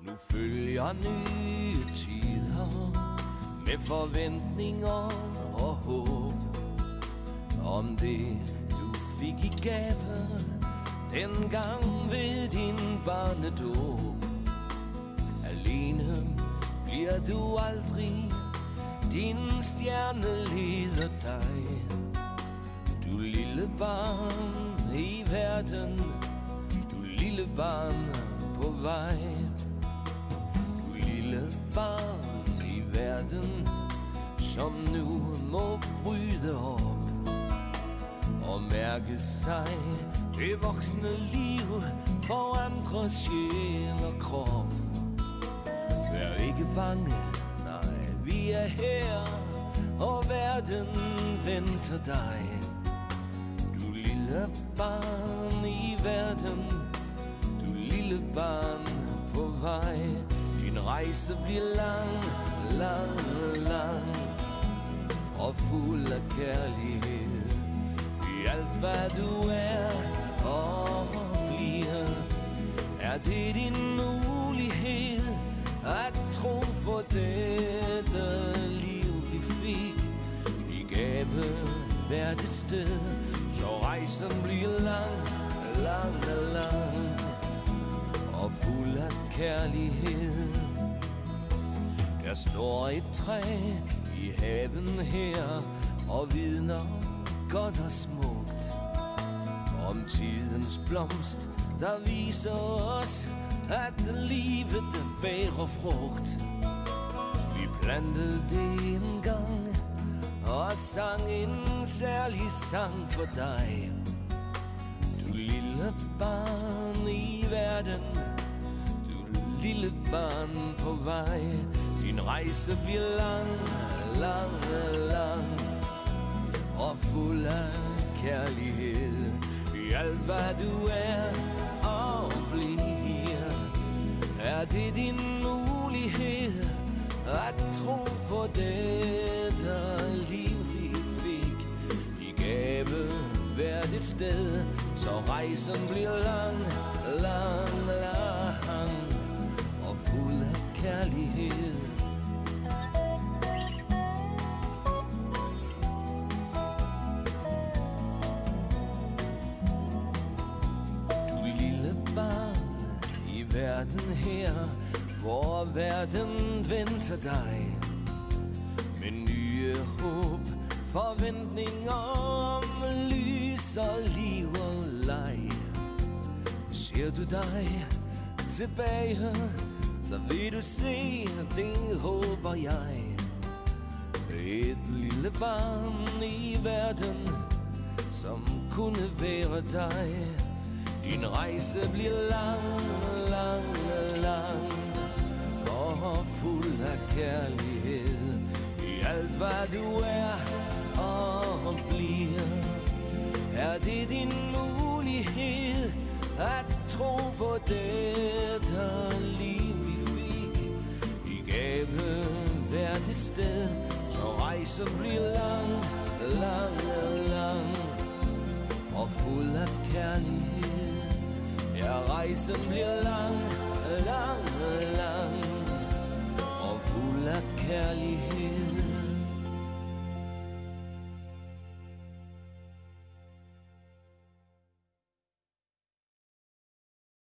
Nu følger nye tider med forventninger og håb. Om det du fik i gave dengang ved din barnedåb. Alene bliver du aldrig, din stjerne leder dig. Du lille barn i verden, du lille barn på vej. Du lille barn i verden, som nu må bryde op og mærke sig det voksne liv for andre sjæl og krop. Vær ikke bange, nej, vi er her, og verden venter dig. Du lille barn i verden, du lille barn på vej. Din rejse bliver lang, lang, lang og fuld af kærlighed. I alt hvad du er og bliver, er det din mulighed at tro på dette liv vi fik i gave hvert et sted. Så rejsen bliver lang, lang, lang og fuld af kærlighed. Der står et træ i haven her og vidner godt og smukt om tidens blomst, der viser os, at livet bærer frugt. Vi plantede det en gang og sang en særlig sang for dig. Du lille barn i verden, du lille barn på vej. Din rejse bliver lang, lang, lang og fuld af kærlighed. I alt hvad du er og bliver, er det din mulighed at tro på dette liv vi fik i gave hvert et sted. Så rejsen bliver lang, lang, lang og fuld af kærlighed. Barn i verden her, hvor verden venter dig med nye håb, forventninger om lys og liv og leg. Ser du dig tilbage, så vil du se, det håber jeg. Et lille barn i verden, som kunne være dig. Din rejse bliver lang, lang, lang og fuld af kærlighed. I alt hvad du er og bliver, er det din mulighed at tro på dette liv vi fik i gave hvert et sted. Så rejsen bliver lang, lang, lang og fuld af kærlighed. Ja, rejsen bliver lang, lang, lang og fuld af kærlighed.